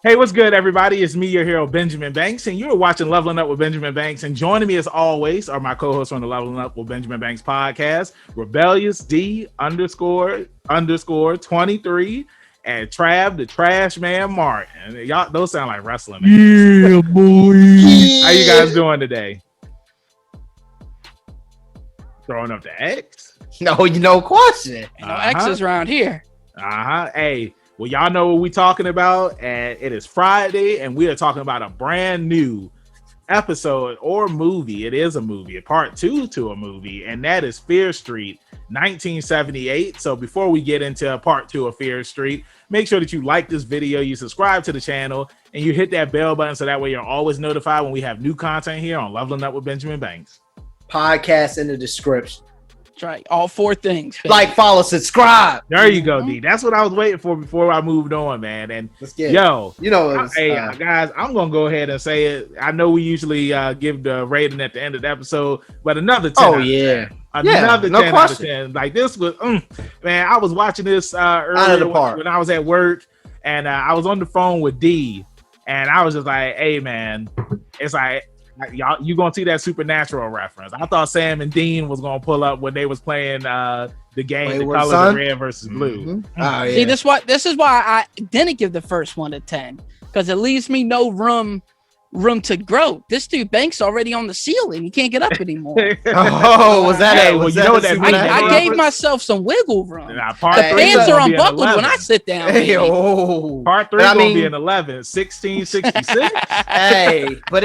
Hey, what's good, everybody? It's me, your hero, Benjamin Banks, and you're watching Leveling Up with Benjamin Banks. And joining me, as always, are my co-hosts on the Leveling Up with Benjamin Banks podcast, Rebellious D __ 23, and Trav, the Trash Man Martin. Y'all, those sound like wrestling. Yeah, boy. How you guys doing today? Throwing up the X? No, no question. No X's around here. Hey. Well, y'all know what we're talking about, and it is Friday, and we are talking about a brand new episode or movie. It is a movie, a part 2 to a movie, and that is Fear Street 1978. So before we get into part 2 of Fear Street, make sure that you like this video, you subscribe to the channel, and you hit that bell button so that way you're always notified when we have new content here on Leveling Up with Benjamin Banks. Podcast in the description. That's right. All 4 things. Baby. Like, follow, subscribe. There you go, D. That's what I was waiting for before I moved on, man. And Let's get yo, it. You know, it was, guys, I'm gonna go ahead and say it. I know we usually give the rating at the end of the episode, but another 10. Oh yeah, another 10 no out of 10. Like this was, man. I was watching this earlier when I was at work, and I was on the phone with D, and I was just like, "Hey, man, it's like." Y'all, you gonna see that Supernatural reference? I thought Sam and Dean was gonna pull up when they was playing the game, The Colors of Red versus Blue. Mm-hmm. Oh, yeah. See, this is why I didn't give the first one a 10, because it leaves me no room to grow. This dude Banks already on the ceiling. He can't get up anymore. Oh, was that? Hey, well, you know that I gave myself some wiggle room. Nah, the pants are unbuckled when I sit down. Hey, part 3 gonna be an 11, 1666. Hey, but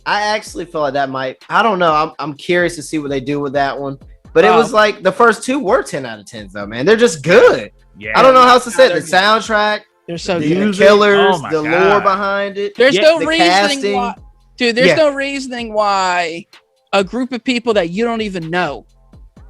I actually feel like that might. I don't know. I'm curious to see what they do with that one. But it was like the first 2 were 10 out of 10s though, man. They're just good. Yeah. I don't know how else to say it. The soundtrack, they're so the good. Killers, the lore behind it. There's no reasoning casting. why, dude. There's no reasoning why a group of people that you don't even know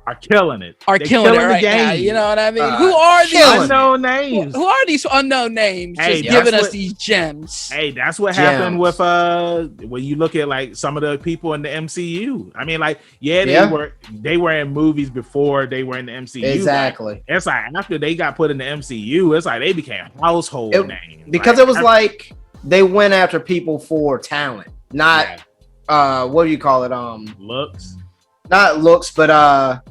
are killing it. They're killing it right now. You know what I mean? Who are these unknown names? Who are these unknown names? Hey, just giving us these gems. Hey, that's what happened with when you look at like some of the people in the MCU. I mean, like, they were in movies before they were in the MCU. Exactly. It's like after they got put in the MCU, it's like they became household names. Because it was like they went after people for talent, not what do you call it? Looks. Not looks, but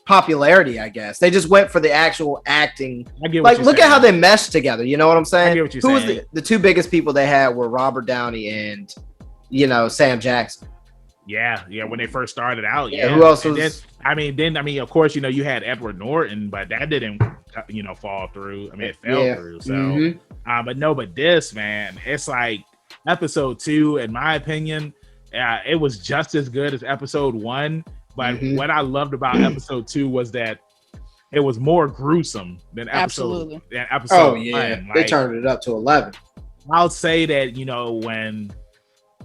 popularity, I guess. They just went for the actual acting. Like, look at how they meshed together. You know what I'm saying? I get what you're saying. Who was the 2 biggest people they had were Robert Downey and, Sam Jackson. Yeah, when they first started out. Yeah. Who else was? Then, of course, you had Edward Norton, but that didn't, fall through. I mean, it fell through. So, but this, man, it's like episode 2, in my opinion, it was just as good as episode 1. But what I loved about episode 2 was that it was more gruesome than episode. Oh yeah, 1. Like, they turned it up to 11. I'll say that when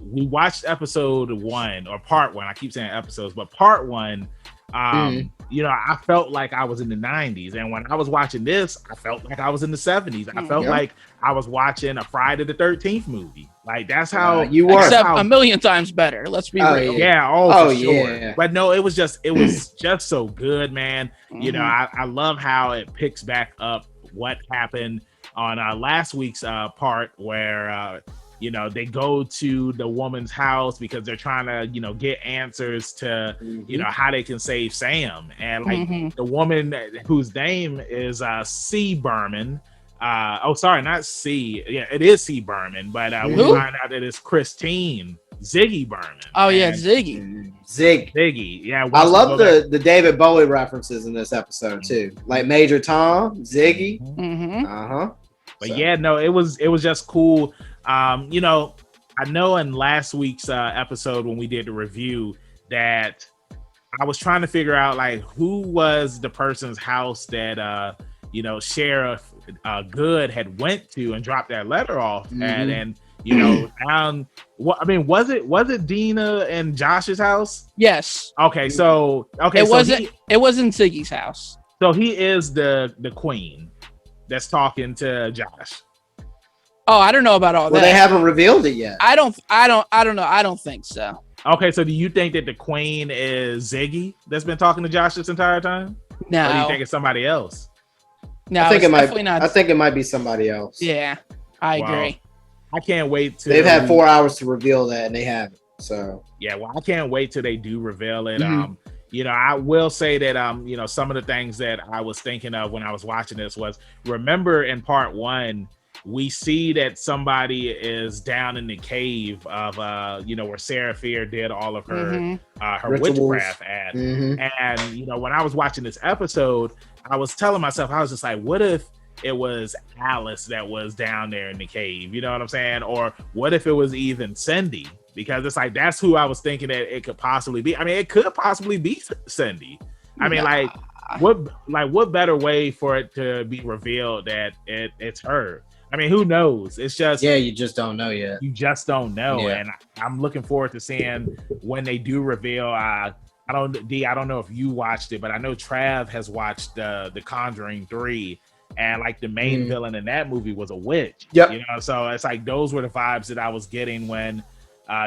we watched episode 1 or part 1, I keep saying episodes, but part 1, I felt like I was in the 90s, and when I was watching this, I felt like I was in the 70s. I felt like I was watching a Friday the 13th movie. Like that's how you were, except a million times better. Let's be real. Yeah, for sure. But no, it was just so good, man. I love how it picks back up what happened on last week's part where they go to the woman's house because they're trying to get answers to how they can save Sam, and like the woman whose name is C. Berman. Not C. Yeah, it is C. Berman, but we find out that it's Christine Ziggy Berman. Oh yeah, Ziggy. Ziggy. Yeah, I love the David Bowie references in this episode too, like Major Tom, Ziggy. But it was just cool. I know in last week's episode when we did the review that I was trying to figure out like who was the person's house that Sheriff Good had went to and dropped that letter off at, and was it Dina and Josh's house? Yes. Okay, so it wasn't Ziggy's house. So he is the queen that's talking to Josh. Oh, I don't know about all that. Well, they haven't revealed it yet. I don't know. I don't think so. Okay, so do you think that the queen is Ziggy that's been talking to Josh this entire time? No. Or do you think it's somebody else? No, I think it might be somebody else. Yeah. I agree. I can't wait to. They've had 4 hours to reveal that, and they haven't. So yeah, well, I can't wait till they do reveal it. I will say that some of the things that I was thinking of when I was watching this was, remember in part 1, we see that somebody is down in the cave of where Sarah Fear did all of her her witchcraft at. And when I was watching this episode, I was telling myself, I was just like, what if it was Alice that was down there in the cave? You know what I'm saying? Or what if it was even Cindy? Because it's like, that's who I was thinking that it could possibly be. I mean, it could possibly be Cindy. I mean, what better way for it to be revealed that it's her? I mean, who knows? It's just, you just don't know yet. You just don't know. Yeah. And I'm looking forward to seeing when they do reveal. I don't know if you watched it, but I know Trav has watched The Conjuring 3. And like the main villain in that movie was a witch. Yep. So it's like those were the vibes that I was getting when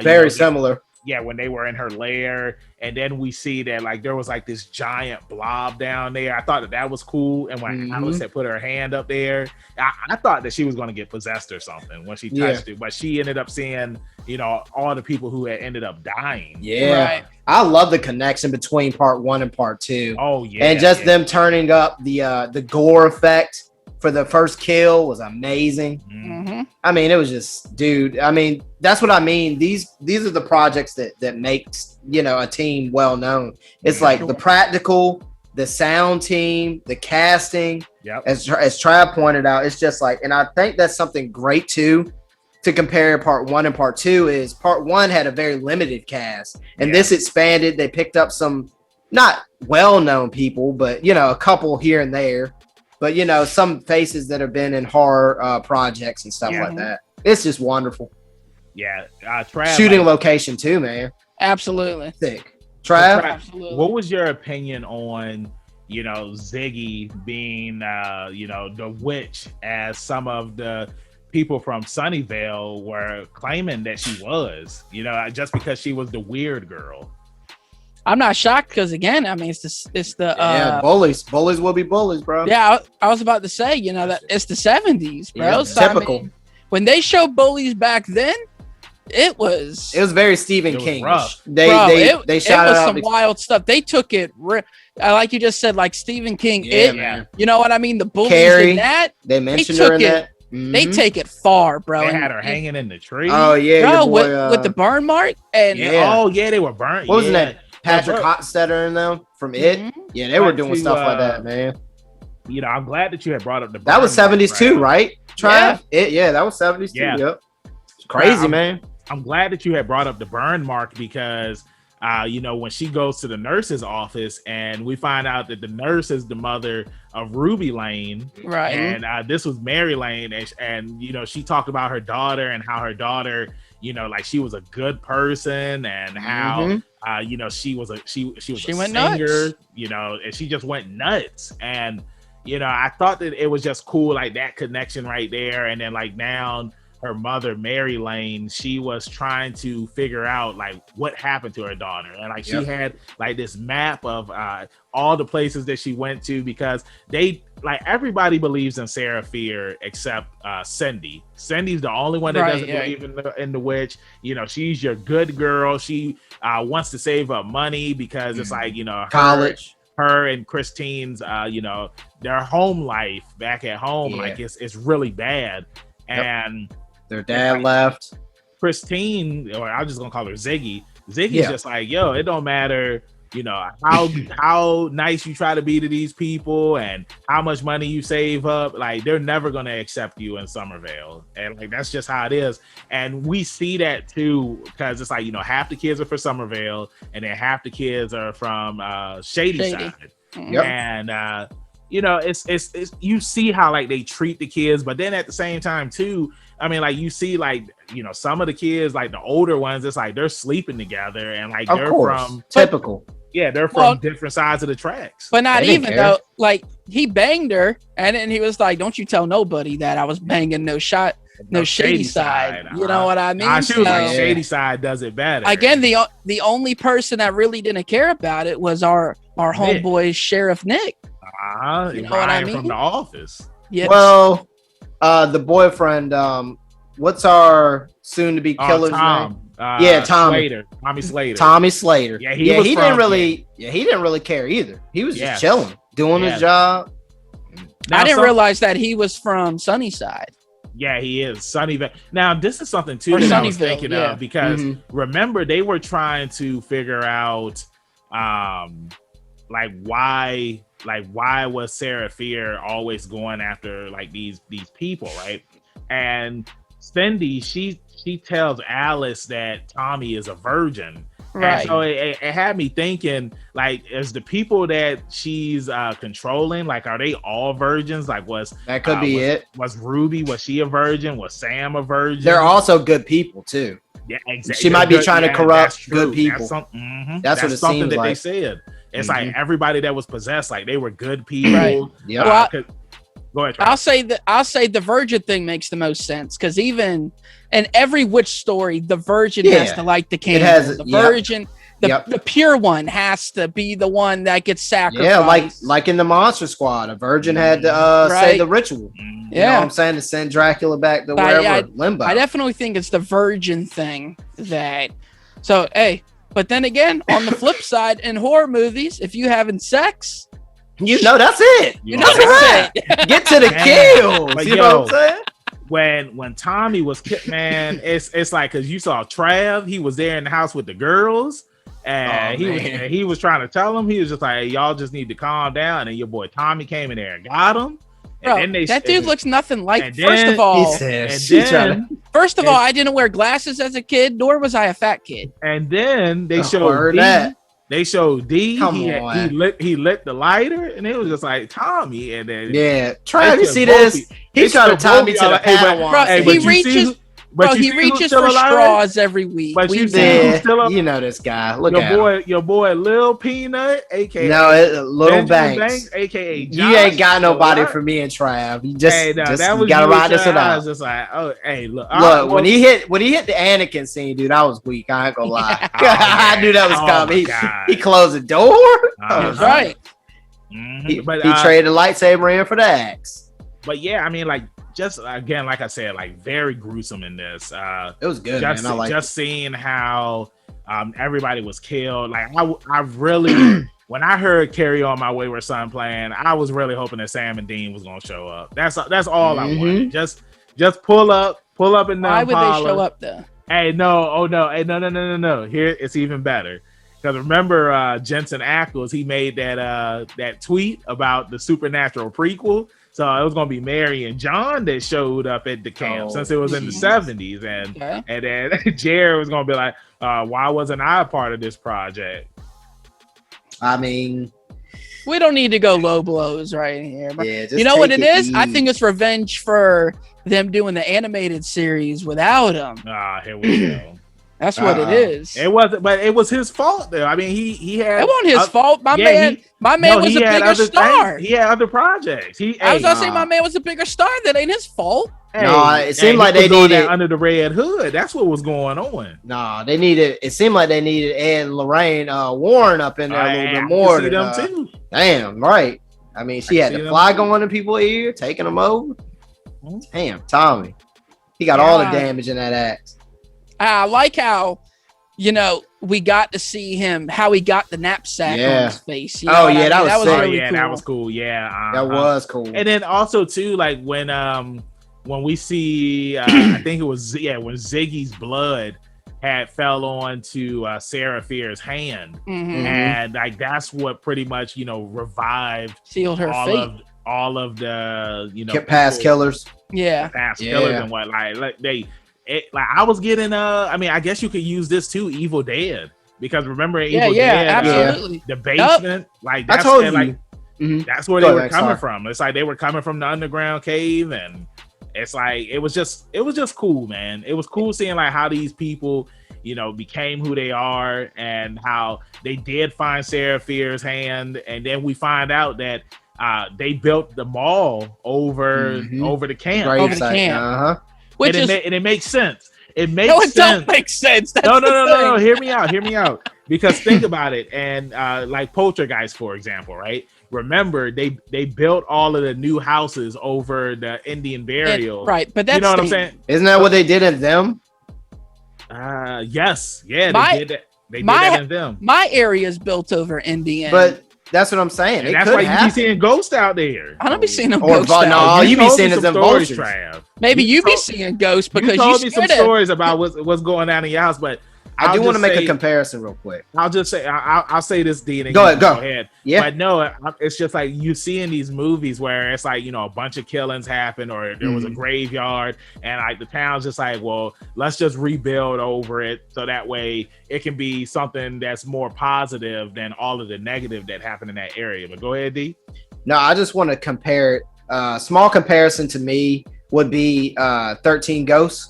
very similar. Yeah, when they were in her lair, and then we see that like there was like this giant blob down there. I thought that was cool. And when Alice had put her hand up there, I thought that she was going to get possessed or something when she touched it, but she ended up seeing all the people who had ended up dying. Yeah, right. I love the connection between part 1 and part 2. Oh yeah, and just them turning up the gore effect for the first kill was amazing. I mean, it was just, dude. I mean, that's what I mean. These are the projects that makes a team well known. It's like the practical, the sound team, the casting. Yep. As Trav pointed out, it's just like, and I think that's something great too. To compare part 1 and part 2 is part 1 had a very limited cast, and this expanded. They picked up some not well-known people, but a couple here and there. But some faces that have been in horror projects and stuff like that. It's just wonderful. Yeah, Trav, shooting location too, man. Absolutely Sick. Trav, absolutely. What was your opinion on Ziggy being the witch, as some of the people from Sunnyvale were claiming that she was, just because she was the weird girl? I'm not shocked because, again, I mean, it's the bullies will be bullies, bro. Yeah, I was about to say, that it's the 70s, bro. Yeah, so, typical. I mean, when they showed bullies back then, it was very Stephen King. They it shot was out some wild stuff. They took it, like you just said, like Stephen King. Man. You know what I mean? The bullies Carrie, in that they mentioned her in that. They take it far, bro. They had her hanging in the tree. Oh yeah, bro, with the burn mark and they were burnt. What was that? Patrick Hotstetter and them from It. Yeah, they were doing stuff like that, man. I'm glad that you had brought up the burn. That was 70s too, right? Trav? Yeah. That was 70s too. Yeah. Yep. It's crazy, man. I'm glad that you had brought up the burn mark because when she goes to the nurse's office and we find out that the nurse is the mother of Ruby Lane, right? And this was Mary Lane, and she talked about her daughter and how her daughter, like she was a good person and how she was a went singer, nuts. And she just went nuts. And I thought that it was just cool, like that connection right there. And then like now her mother, Mary Lane, she was trying to figure out like what happened to her daughter. And like she had like this map of all the places that she went to, because everybody believes in Sarah Fear except Cindy. Cindy's the only one that doesn't believe in the witch. She's your good girl. She wants to save up money because it's like, college. Her and Christine's, their home life back at home, like it's really bad. And their dad left. Christine, or I'm just gonna call her Ziggy. Ziggy's just like, yo, it don't matter, how nice you try to be to these people and how much money you save up, like they're never gonna accept you in Somerville. And like that's just how it is. And we see that too, because it's like, half the kids are from Somerville and then half the kids are from Shady Side. Yep. And it's you see how like they treat the kids, but then at the same time too, I mean, like you see like some of the kids, like the older ones, it's like they're sleeping together and like they're from typical. They're from different sides of the tracks. But not even though, like he banged her and then he was like, "Don't you tell nobody that I was banging no Shady Side." You know what I mean? She was like, Shady Side does it better. Again, the only person that really didn't care about it was our homeboy Sheriff Nick. You know what I mean? From The Office. Yeah. Well, The boyfriend. What's our soon-to-be killer's name? Tommy Slater. Tommy Slater. Tommy Slater. Yeah, he didn't really care either. He was just chilling, doing his job. Now, I didn't realize that he was from Sunnyside. Yeah, he is Sunnyvale. Now, this is something too that I was thinking of because remember they were trying to figure out, why was Sarah Fear always going after like these people, right? And Cindy, she tells Alice that Tommy is a virgin. Right. And so it had me thinking, like, is the people that she's controlling, like, are they all virgins? Like, that could be it? Was Ruby, was she a virgin? Was Sam a virgin? They're also good people too. Yeah, exactly. She might be trying to corrupt good people. That's what it something seems that like. They said. It's like everybody that was possessed, like they were good people. Right. Yeah. Go ahead, Trav. I'll say the virgin thing makes the most sense because even in every witch story, the virgin has to light the candle. The virgin, the pure one has to be the one that gets sacrificed. Yeah, like in the Monster Squad, a virgin had to say the ritual. You know what I'm saying, to send Dracula back to wherever limbo. I definitely think it's the virgin thing that. So but then again, on the flip side, in horror movies, if you having sex. That's it. That's it. Get to the kills. But you know what I'm saying? When Tommy was man, it's like because you saw Trav, he was there in the house with the girls, and he was trying to tell them, he was just like, hey, y'all just need to calm down. And your boy Tommy came in there and got him. Bro, that dude looks nothing like. First of all, I didn't wear glasses as a kid, nor was I a fat kid. And then they showed that. They showed D. He lit the lighter, and it was just like Tommy. And then Trav, you see this? He's trying to tie me to the Padawan. He reaches. He reaches for straws every week. But you know this guy. Look at your boy Lil Peanut, aka Lil Banks, aka Josh. You ain't got nobody for me and Trav. You just you gotta ride this one out. I was just like, look. When he hit the Anakin scene, dude, I was weak. I ain't gonna lie. I knew that was coming. He closed the door. Right. He traded the lightsaber in for the axe. But yeah, I mean, like. Just again, like I said, like very gruesome in this. It was good. Just seeing how everybody was killed. Like I really, when I heard "Carry On My Wayward Son" playing, I was really hoping that Sam and Dean was gonna show up. That's all I wanted. Just pull up and why would they show up though? No. Here it's even better. Because remember, Jensen Ackles, he made that tweet about the Supernatural prequel. So it was gonna be Mary and John that showed up at the camp since it was in the 70s, and then Jared was gonna be like, "Why wasn't I a part of this project?" I mean, we don't need to go low blows right here. But you know what it is? I think it's revenge for them doing the animated series without him. Here we go. That's what it is. It wasn't, but it was his fault though. I mean, he had. It wasn't his fault. My man was a bigger star. He had other projects. I was gonna say my man was a bigger star. That ain't his fault. It seemed like they needed that under the red hood. That's what was going on. They needed. It seemed like they needed Ed and Lorraine Warren up in there a little bit more. See them too. Damn right. I mean, she had the fly going in people's ear, taking them over. Damn, Tommy, he got all the damage in that axe. I like how, we got to see him, how he got the knapsack on his face. That was really cool. That was cool. Yeah. That was cool. And then also too, like when we see, I think it was, when Ziggy's blood had fell onto Sarah Fear's hand. And like, that's what pretty much, revived, sealed her fate. All of the, past killers. Yeah. Past killers and what, like I was getting I guess you could use this too, Evil Dead, because remember Evil Dead, absolutely. The basement, like that's that's where they were coming from. It's like they were coming from the underground cave, and it's like it was just cool, man. It was cool seeing like how these people, became who they are, and how they did find Sarah Fear's hand, and then we find out that they built the mall over the camp. Over the camp. And it makes sense. It makes sense. Don't make sense. No. Hear me out. Because think about it. And like Poltergeist, for example, right? remember they built all of the new houses over the Indian burial. Right, but that's, you know what I'm saying? Isn't that what they did in them? Yes, yeah, they did that. They did that in them. My area is built over Indian, but that's what I'm saying. And that's why you be seeing ghosts out there. I don't be seeing them ghosts. No, you be seeing them stories, Trav. Maybe you be seeing ghosts because you told me some stories about what's going on in your house, but I do want to make a comparison real quick. I'll just say, I'll say this, Dean. Go ahead. Yeah. But no, it's just like you see in these movies where it's like, a bunch of killings happened or there was a graveyard and like the town's just like, well, let's just rebuild over it. So that way it can be something that's more positive than all of the negative that happened in that area. But go ahead, D. No, I just want to compare it. Small comparison to me would be 13 Ghosts.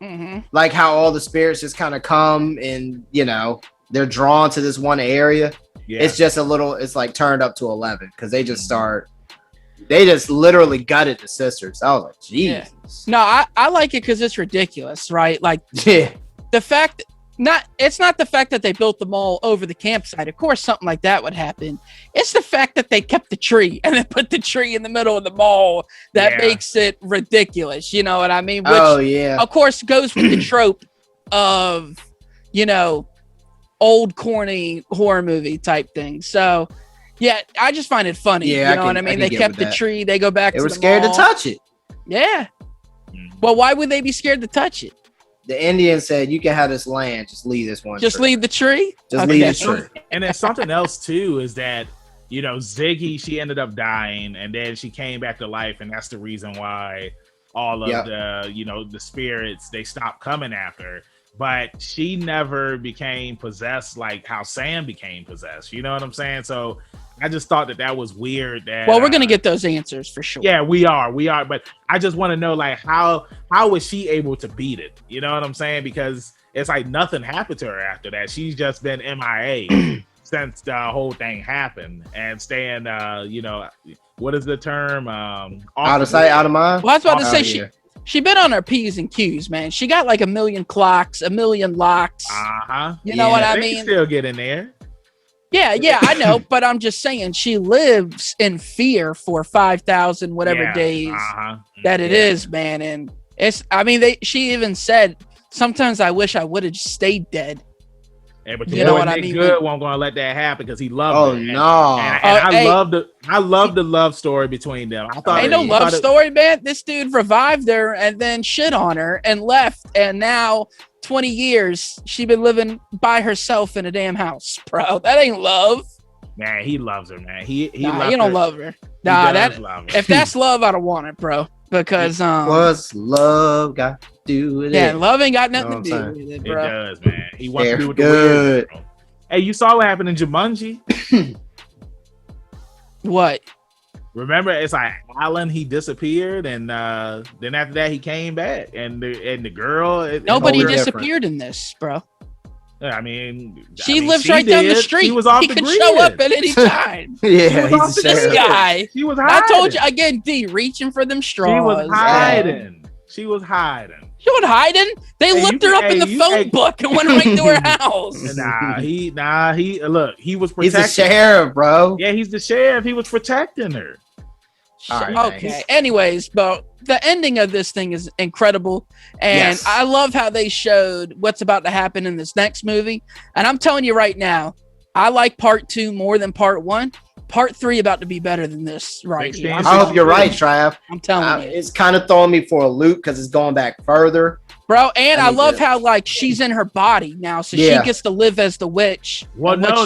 Mm-hmm. Like how all the spirits just kind of come and they're drawn to this one area. Yeah. It's just it's like turned up to 11 because they just literally gutted the sisters. I was like, Jesus. Yeah. No, I like it because it's ridiculous, right? Like, yeah, the fact it's not the fact that they built the mall over the campsite. Of course, something like that would happen. It's the fact that they kept the tree and they put the tree in the middle of the mall that makes it ridiculous. You know what I mean? Which, of course, goes with the trope of, old corny horror movie type thing. So, yeah, I just find it funny. Yeah, you know what I mean? They kept the tree. They go back. They were scared to touch it. Yeah. Well, why would they be scared to touch it? The Indian said, "You can have this land. Just leave this one. Just leave the tree. Just leave the tree." And then something else too is that Ziggy, she ended up dying, and then she came back to life, and that's the reason why all of the spirits they stopped coming after her. But she never became possessed like how Sam became possessed. You know what I'm saying? So I just thought that was weird. Well, we're gonna get those answers for sure. Yeah, we are. But I just want to know, like, how was she able to beat it? You know what I'm saying? Because it's like nothing happened to her after that. She's just been MIA since the whole thing happened and staying. What is the term? Out of sight, out of mind. Well, I was about to say she been on her P's and Q's, man. She got like 1 million clocks, 1 million locks. You know what I mean? Still get in there. Yeah, I know, but I'm just saying she lives in fear for 5,000 whatever days that it is, man. And she even said, sometimes I wish I would have just stayed dead. Yeah, but you know what I mean? Good won't gonna let that happen because he loved her. No. And I love the love story between them. I thought ain't no love story, man. This dude revived her and then shit on her and left, and now 20 years she been living by herself in a damn house, bro. That ain't love. Man, he loves her, man. He don't love her. If that's love, I don't want it, bro. Because what's love got to do with it? Yeah, love ain't got nothing to do with it, bro. It does, man. He wants to do with the weird. Hey, you saw what happened in Jumanji? What? Remember, it's like Alan, he disappeared, and then after that he came back, and the girl. Nobody disappeared in this, bro. I mean, she lives right down the street. She was off he the could grid. Show up at any time. Yeah, he's this guy. She was hiding. I told you again, D, reaching for them straws. She was hiding. She was hiding. She was hiding. They looked her up in the phone book and went right to her house. He was protecting. He's the sheriff, bro. Yeah, he's the sheriff. He was protecting her. Okay. Anyways, but the ending of this thing is incredible. And I love how they showed what's about to happen in this next movie. And I'm telling you right now, I like part 2 more than part 1. Part 3 about to be better than this right here. I hope you're right, Trav. I'm telling you. It's kind of throwing me for a loop because it's going back further. Bro, and I love how like she's in her body now, so she gets to live as the witch. Well, no.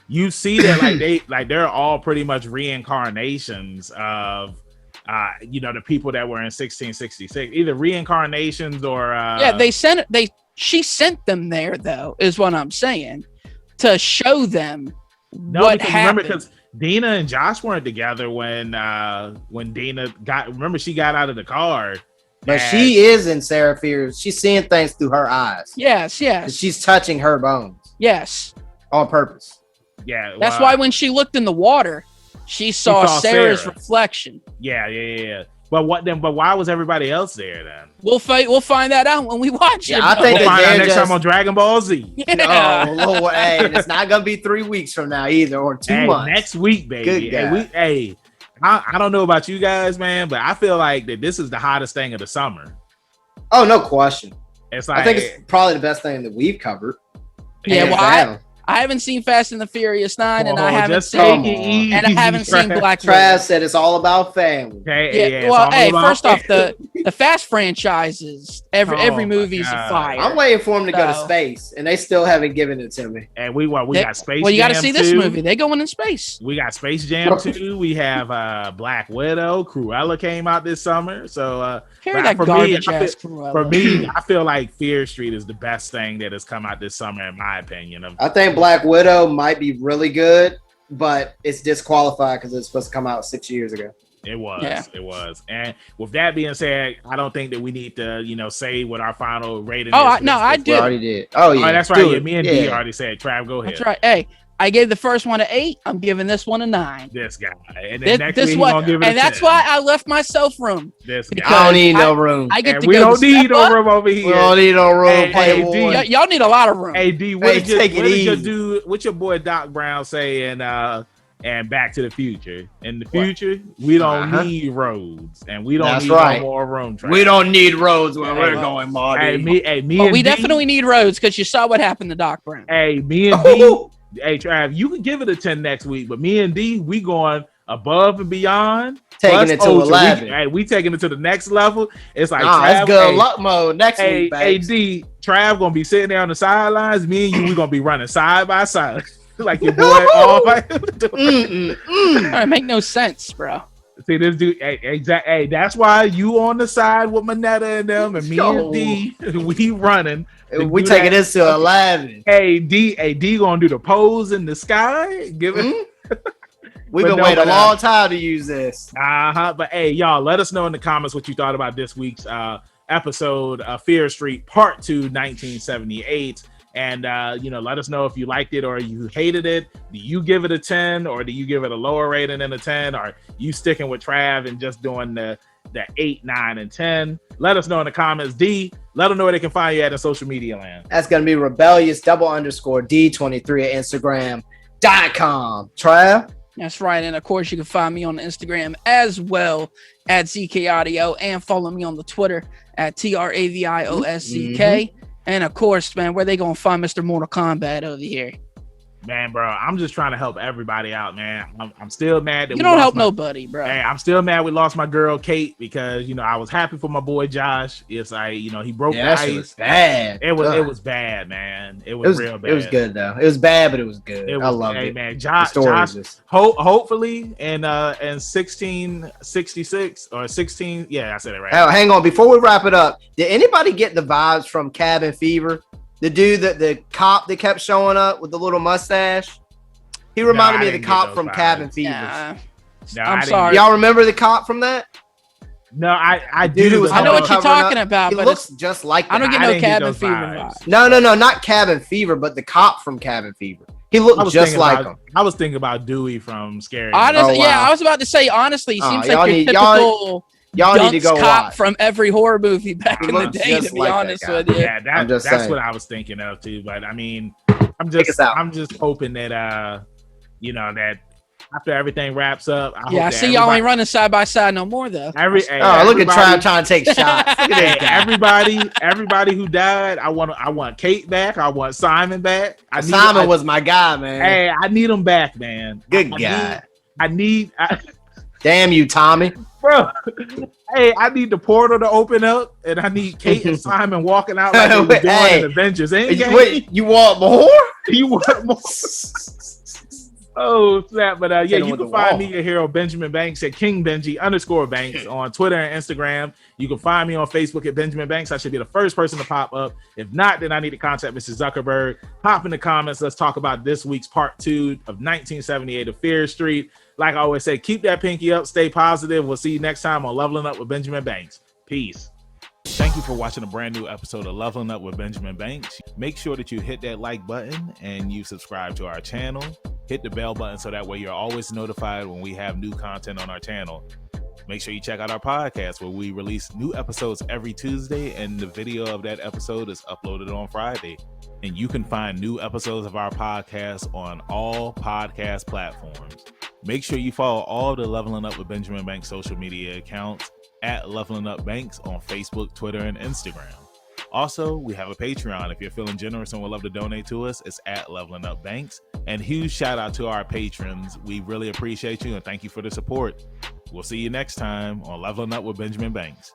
You see that they're all pretty much reincarnations of the people that were in 1666, either reincarnations or she sent them there though, is what I'm saying, to show them what happened. Remember, because Dina and Josh weren't together when Dina she got out of the car. But she is in Sarah Fears. She's seeing things through her eyes. Yes. She's touching her bones. Yes. On purpose. Yeah. That's why when she looked in the water, she saw Sarah's reflection. Yeah. But what then? But why was everybody else there then? We'll find that out when we watch it. I think we'll find out next time on Dragon Ball Z. Yeah. No, Lord, hey, and it's not gonna be 3 weeks from now either, or 2 months. Next week, baby. I don't know about you guys, man, but I feel like that this is the hottest thing of the summer. Oh, no question. It's like, I think it's probably the best thing that we've covered. Yeah, well, I haven't seen Fast and the Furious 9, and I haven't seen Black Widow. Trav said it's all about family. Okay, well, first off, the Fast franchises, every movie's a fire. I'm waiting for them to go to space, and they still haven't given it to me. And we got Space Jam. Well, you got to see this movie. They're going in space. We got Space Jam 2. We have Black Widow. Cruella came out this summer. So for me, I feel like Fear Street is the best thing that has come out this summer, in my opinion. I think Black Widow might be really good, but it's disqualified because it's supposed to come out 6 years ago. It was. And with that being said, I don't think that we need to, say what our final rating is. I did. We already did. Oh, yeah. That's right. Yeah, me and D already said. Trav, go ahead. That's right. Hey, I gave the first one an 8. I'm giving this one a 9. This guy. And then next week, he's going to give it a 10. That's why I left myself room. This guy. I don't need no room. I get to we go don't need no room over here. We don't need no room. Y'all need a lot of room. Hey, D, what your boy Doc Brown say and Back to the Future? In the future, we don't need roads, and we don't need no more room. We don't need roads where we're going, Marty. We definitely need roads because you saw what happened to Doc Brown. Hey, me and D. Hey, Trav, you can give it a 10 next week, but me and D, we going above and beyond. Taking it to 11. We taking it to the next level. It's like Trav, it's good luck mode next week, Hey, D, Trav gonna be sitting there on the sidelines. Me and you, we gonna be running side by side. Like your boy. All right, make no sense, bro. See this dude, hey, that's why you on the side with Manetta and them, and me and D, we running. We taking this to 11. Hey, D gonna do the pose in the sky. Give it. We've been waiting a long time to use this. But hey, y'all, let us know in the comments what you thought about this week's episode of Fear Street Part 2, 1978. And let us know if you liked it or you hated it. Do you give it a 10 or do you give it a lower rating than a 10? Or you sticking with Trav and just doing the 8, 9, and 10? Let us know in the comments. D, let them know where they can find you at in social media land. That's gonna be rebellious_D23 at Instagram.com. Trav? That's right. And of course, you can find me on Instagram as well at ZK Audio, and follow me on the Twitter at TRAVIOSZK. And of course, man, where they gonna find Mr. Mortal Kombat over here? Man, bro, I'm just trying to help everybody out, man. I'm still mad that you don't help nobody, bro. Hey, I'm still mad we lost my girl Kate because I was happy for my boy Josh. It's like he broke the ice. It was bad. It was bad, man. It was real bad. It was good though. It was bad, but it was good. I loved it. Man, Josh hopefully in 1666 or 16. Yeah, I said it right. Oh, hang on, before we wrap it up, did anybody get the vibes from Cabin Fever? The dude the cop that kept showing up with the little mustache. He reminded me of the cop from Cabin Fever. I'm sorry. Y'all remember the cop from that? No, I do. I know what you're talking about, he but looks just like that. I don't get no Cabin Fever vibes. No, not Cabin Fever, but the cop from Cabin Fever. He looked just like him. I was thinking about Dewey from Scary. Honestly, I was about to say, honestly, he seems like your typical y'all need to go cop watch. from every horror movie back in the day, to be honest with you. Yeah, that's what I was thinking of too. But I mean, I'm just hoping that that after everything wraps up, I see y'all ain't running side by side no more though. Look at Trav trying to take shots. Look at everybody who died. I want Kate back. I want Simon back. Simon was my guy, man. Hey, I need him back, man. Good guy. Damn you, Tommy. Bro, hey, I need the portal to open up, and I need Kate and Simon walking out like they were doing in Avengers Endgame. Wait, you want more? You want more? Oh, snap. But you can find me, your hero, Benjamin Banks, at KingBenji_Banks on Twitter and Instagram. You can find me on Facebook at Benjamin Banks. I should be the first person to pop up. If not, then I need to contact Mr. Zuckerberg. Pop in the comments. Let's talk about this week's part 2 of 1978 of Fear Street. Like I always say, keep that pinky up, stay positive. We'll see you next time on Leveling Up with Benjamin Banks. Peace. Thank you for watching a brand new episode of Leveling Up with Benjamin Banks. Make sure that you hit that like button and you subscribe to our channel. Hit the bell button so that way you're always notified when we have new content on our channel. Make sure you check out our podcast where we release new episodes every Tuesday, and the video of that episode is uploaded on Friday. And you can find new episodes of our podcast on all podcast platforms. Make sure you follow all the Leveling Up with Benjamin Banks social media accounts at Leveling Up Banks on Facebook, Twitter, and Instagram. Also, we have a Patreon. If you're feeling generous and would love to donate to us, it's at Leveling Up Banks. And huge shout out to our patrons. We really appreciate you and thank you for the support. We'll see you next time on Leveling Up with Benjamin Banks.